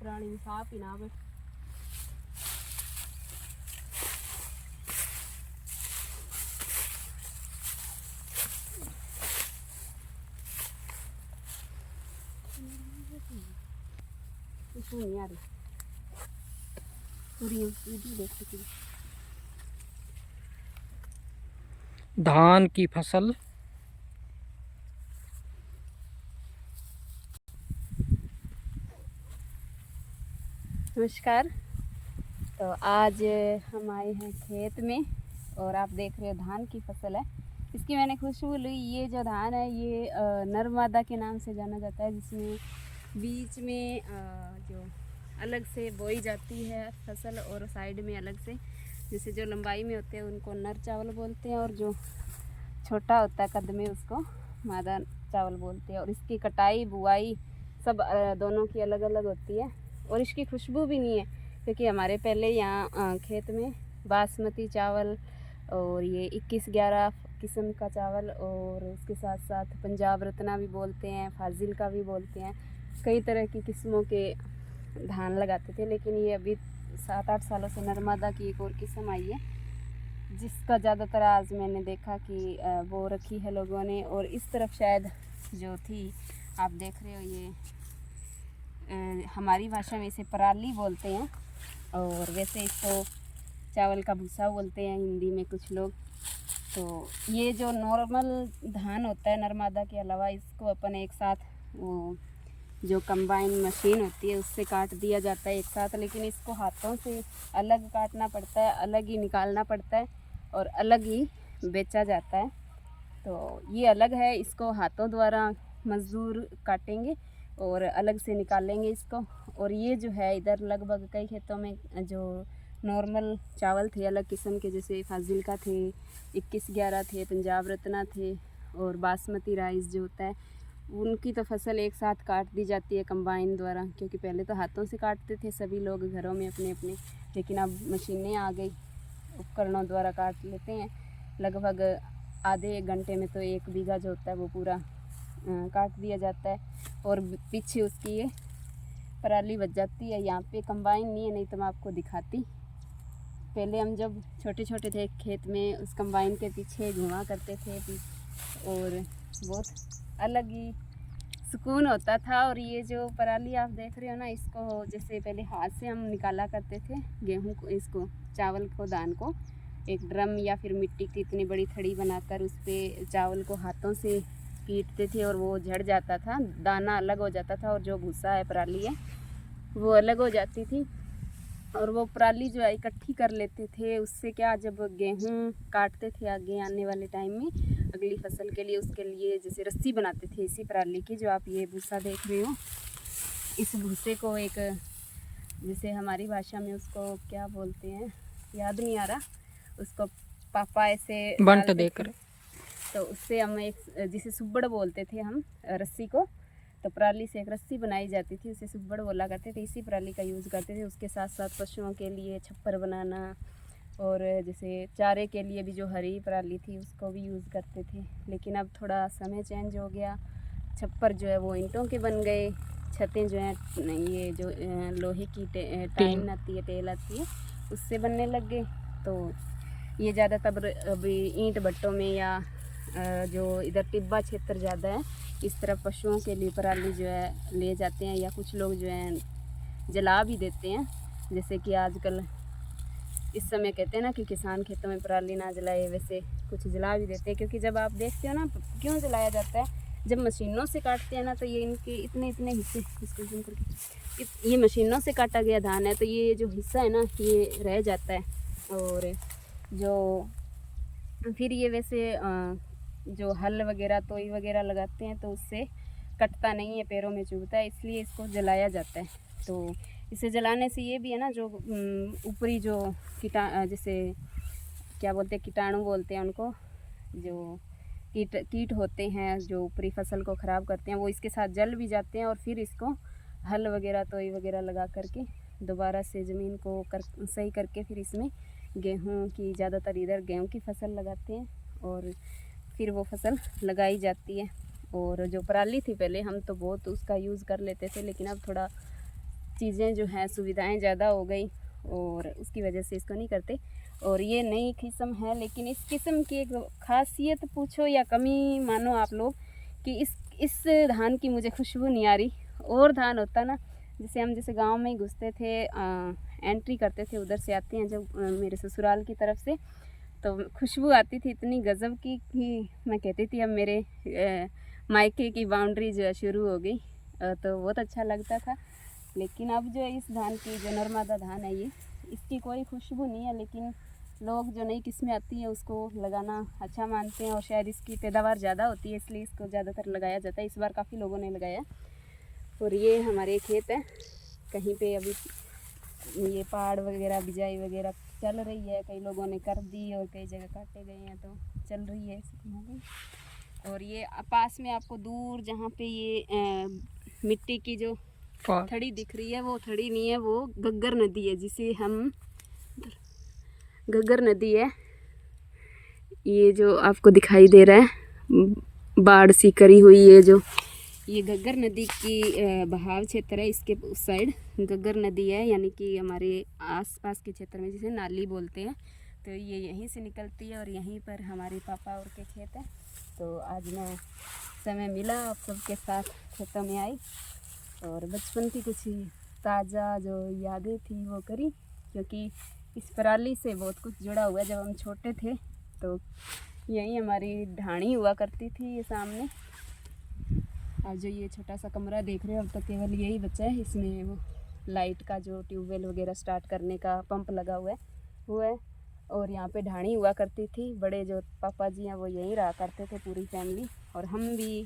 प्राणी साफ ही ना आवे। नहीं आ रही पूरी वीडियो देख सकती। धान की फसल नमस्कार। तो आज हम आए हैं खेत में और आप देख रहे हो धान की फसल है। इसकी मैंने खुशबू ली। ये जो धान है ये नर्मदा के नाम से जाना जाता है, जिसमें बीच में जो अलग से बोई जाती है फसल और साइड में अलग से, जैसे जो लंबाई में होते हैं उनको नर चावल बोलते हैं और जो छोटा होता है कद में उसको मादा चावल बोलते हैं। और इसकी कटाई बुआई सब दोनों की अलग अलग होती है और इसकी खुशबू भी नहीं है, क्योंकि हमारे पहले यहाँ खेत में बासमती चावल और ये 2111 किस्म का चावल और उसके साथ साथ पंजाब रत्ना भी बोलते हैं, फाजिल का भी बोलते हैं, कई तरह की किस्मों के धान लगाते थे। लेकिन ये अभी 7-8 सालों से नर्मदा की एक और किस्म आई है, जिसका ज़्यादातर आज मैंने देखा कि वो रखी है लोगों ने। और इस तरफ शायद जो थी आप देख रहे हो, ये हमारी भाषा में इसे पराली बोलते हैं और वैसे इसको चावल का भूसा बोलते हैं हिंदी में कुछ लोग। तो ये जो नॉर्मल धान होता है नर्मदा के अलावा, इसको अपन एक साथ वो जो कंबाइन मशीन होती है उससे काट दिया जाता है एक साथ, लेकिन इसको हाथों से अलग काटना पड़ता है, अलग ही निकालना पड़ता है और अलग ही बेचा जाता है। तो ये अलग है, इसको हाथों द्वारा मज़दूर काटेंगे और अलग से निकालेंगे इसको। और ये जो है इधर लगभग कई खेतों में जो नॉर्मल चावल थे अलग किस्म के, जैसे फाजिल का थे, 2111 थे, पंजाब रत्ना थे और बासमती राइस जो होता है, उनकी तो फसल एक साथ काट दी जाती है कंबाइन द्वारा। क्योंकि पहले तो हाथों से काटते थे सभी लोग घरों में अपने अपने, लेकिन अब मशीनें आ गई, उपकरणों द्वारा काट लेते हैं। लगभग आधे एक घंटे में तो 1 बीघा जो होता है वो पूरा काट दिया जाता है और पीछे उसकी ये पराली बच जाती है। यहाँ पे कंबाइन नहीं है, नहीं तो मैं आपको दिखाती। पहले हम जब छोटे छोटे थे खेत में उस कंबाइन के पीछे घुमा करते थे और बहुत अलग ही सुकून होता था। और ये जो पराली आप देख रहे हो ना, इसको जैसे पहले हाथ से हम निकाला करते थे गेहूं को, इसको चावल को, धान को एक ड्रम या फिर मिट्टी की इतनी बड़ी थड़ी बनाकर उस पर चावल को हाथों से पीटते थे और वो झड़ जाता था, दाना अलग हो जाता था और जो भूसा है पराली है वो अलग हो जाती थी। और वो पराली जो है इकट्ठी कर लेते थे। उससे क्या, जब गेहूं काटते थे आगे आने वाले टाइम में अगली फसल के लिए, उसके लिए जैसे रस्सी बनाते थे इसी पराली की। जो आप ये भूसा देख रहे हो, इस भूसे को एक, जैसे हमारी भाषा में उसको क्या बोलते हैं याद नहीं आ रहा, उसको पापा ऐसे बंट देकर, तो उससे हम एक, जिसे सुब्बड़ बोलते थे हम रस्सी को, तो पराली से एक रस्सी बनाई जाती थी, उसे सुब्बड़ बोला करते थे। इसी पराली का यूज़ करते थे। उसके साथ साथ पशुओं के लिए छप्पर बनाना और जैसे चारे के लिए भी जो हरी पराली थी उसको भी यूज़ करते थे। लेकिन अब थोड़ा समय चेंज हो गया, छप्पर जो है वो ईंटों के बन गए, छतें जो हैं ये जो लोहे की टाइन आती है, टेल आती है, उससे बनने लग गए। तो ये ज़्यादातर अभी ईंट भट्टों में या जो इधर टिब्बा क्षेत्र ज़्यादा है इस तरफ पशुओं के लिए पराली जो है ले जाते हैं, या कुछ लोग जो है जला भी देते हैं। जैसे कि आजकल इस समय कहते हैं ना कि किसान खेतों में पराली ना जलाए, वैसे कुछ जला भी देते हैं। क्योंकि जब आप देखते हो ना क्यों जलाया जाता है, जब मशीनों से काटते हैं ना तो ये इनके इतने इतने हिस्से, इसको जूम करके, ये मशीनों से काटा गया धान है तो ये जो हिस्सा है ना ये रह जाता है। और जो फिर ये वैसे जो हल वगैरह तोई वगैरह लगाते हैं तो उससे कटता नहीं है, पैरों में चुभता है, इसलिए इसको जलाया जाता है। तो इसे जलाने से ये भी है ना, जो ऊपरी जो जैसे क्या बोलते हैं, कीटाणु बोलते हैं उनको, जो कीट होते हैं जो ऊपरी फसल को ख़राब करते हैं, वो इसके साथ जल भी जाते हैं। और फिर इसको हल वगैरह तोई वगैरह लगा करके दोबारा से ज़मीन को सही करके फिर इसमें गेहूं की, ज़्यादातर इधर गेहूं की फसल लगाते हैं और फिर वो फसल लगाई जाती है। और जो पराली थी पहले हम तो बहुत उसका यूज़ कर लेते थे, लेकिन अब थोड़ा चीज़ें जो हैं सुविधाएं ज़्यादा हो गई और उसकी वजह से इसको नहीं करते। और ये नई किस्म है, लेकिन इस किस्म की एक खासियत पूछो या कमी मानो आप लोग कि इस धान की मुझे खुशबू नहीं आ रही। और धान होता ना, जैसे हम जैसे गांव में ही घुसते थे, एंट्री करते थे, उधर से आते हैं जब मेरे ससुराल की तरफ से, तो खुशबू आती थी इतनी गज़ब की कि मैं कहती थी अब मेरे मायके की बाउंड्री जो है शुरू हो गई। तो बहुत अच्छा लगता था। लेकिन अब जो इस धान की जो नर्मदा धान है, ये इसकी कोई खुशबू नहीं है, लेकिन लोग जो नई किस्में आती हैं उसको लगाना अच्छा मानते हैं और शायद इसकी पैदावार ज़्यादा होती है इसलिए इसको ज़्यादातर लगाया जाता है। इस बार काफ़ी लोगों ने लगाया। और ये हमारे खेत है, कहीं पे अभी ये पहाड़ वगैरह बिजाई वगैरह चल रही है, कई लोगों ने कर दी और कई जगह काटे गए हैं, तो चल रही है। और ये पास में आपको दूर जहाँ पे ये मिट्टी की जो थड़ी दिख रही है, वो थड़ी नहीं है, वो घग्गर नदी है, जिसे हम घग्गर नदी है। ये जो आपको दिखाई दे रहा है बाढ़ सी करी हुई है, जो ये घग्गर नदी की बहाव क्षेत्र है। इसके उस साइड घग्गर नदी है, यानी कि हमारे आसपास के क्षेत्र में जिसे नाली बोलते हैं। तो ये यहीं से निकलती है और यहीं पर हमारे पापा और के खेत है। तो आज मैं समय मिला आप सबके साथ खेतों में आई और बचपन की कुछ ताज़ा जो यादें थी वो करी, क्योंकि इस पराली से बहुत कुछ जुड़ा हुआ है। जब हम छोटे थे तो यहीं हमारी ढाणी हुआ करती थी, ये सामने। अब जो ये छोटा सा कमरा देख रहे हो, अब तो केवल यही बचा है। इसमें वो लाइट का जो ट्यूबवेल वगैरह स्टार्ट करने का पंप लगा हुआ है वो है। और यहाँ पे ढाणी हुआ करती थी। बड़े जो पापा जी हैं वो यहीं रहा करते थे, पूरी फैमिली। और हम भी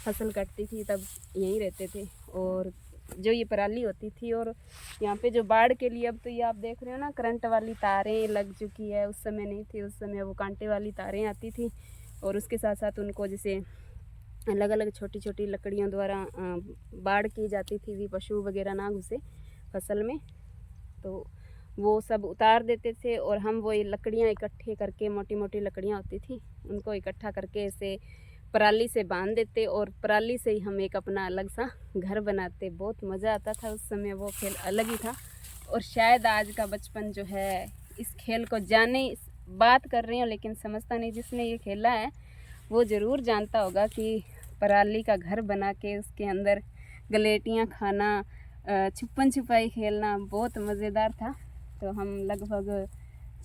फसल कटती थी तब यहीं रहते थे। और जो ये पराली होती थी, और यहाँ पे जो बाढ़ के लिए अब तो ये आप देख रहे हो ना, करंट वाली तारें लग चुकी है। उस समय नहीं थी, उस समय वो कांटे वाली तारें आती थी और उसके साथ साथ उनको जैसे अलग अलग छोटी छोटी लकड़ियों द्वारा बाढ़ की जाती थी, भी पशु वगैरह ना घुसे फसल में। तो वो सब उतार देते थे और हम वो लकड़ियाँ इकट्ठे करके, मोटी मोटी लकड़ियाँ होती थी, उनको इकट्ठा करके ऐसे पराली से बांध देते और पराली से ही हम एक अपना अलग सा घर बनाते। बहुत मज़ा आता था उस समय, वो खेल अलग ही था। और शायद आज का बचपन जो है इस खेल को जाने, बात कर रही हूँ लेकिन समझता नहीं। जिसने ये खेला है वो ज़रूर जानता होगा कि पराली का घर बना के उसके अंदर गलेटियाँ खाना, छुपन छुपाई खेलना बहुत मज़ेदार था। तो हम लगभग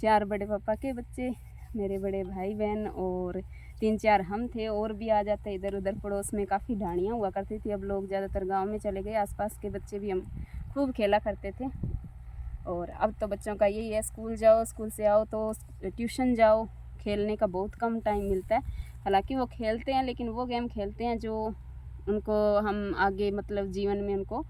4 बड़े पापा के बच्चे, मेरे बड़े भाई बहन और 3-4 हम थे, और भी आ जाते इधर उधर। पड़ोस में काफ़ी ढाणियाँ हुआ करती थी। अब लोग ज़्यादातर गांव में चले गए, आसपास के बच्चे भी हम खूब खेला करते थे। और अब तो बच्चों का यही है, स्कूल जाओ, स्कूल से आओ तो ट्यूशन जाओ, खेलने का बहुत कम टाइम मिलता है। हालांकि वो खेलते हैं, लेकिन वो गेम खेलते हैं जो उनको हम आगे मतलब जीवन में उनको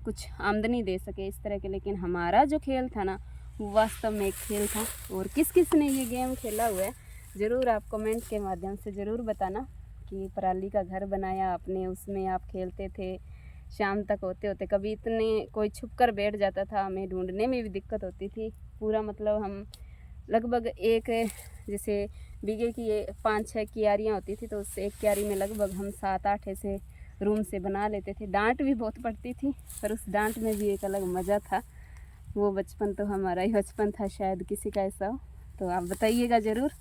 कुछ आमदनी दे सके, इस तरह के। लेकिन हमारा जो खेल था ना, वो वास्तव में एक खेल था। और किस किस ने ये गेम खेला हुआ है ज़रूर आप कमेंट के माध्यम से ज़रूर बताना कि पराली का घर बनाया आपने, उसमें आप खेलते थे। शाम तक होते होते कभी इतने कोई छुप कर बैठ जाता था, हमें ढूंढने में भी दिक्कत होती थी। पूरा मतलब हम लगभग एक जैसे बीघे की 5-6 क्यारियाँ होती थी, तो उससे एक क्यारी में लगभग हम 7-8 ऐसे रूम से बना लेते थे। डांट भी बहुत पड़ती थी, पर उस डांट में भी एक अलग मज़ा था। वो बचपन तो हमारा ही बचपन था, शायद किसी का ऐसा हो। तो आप बताइएगा ज़रूर।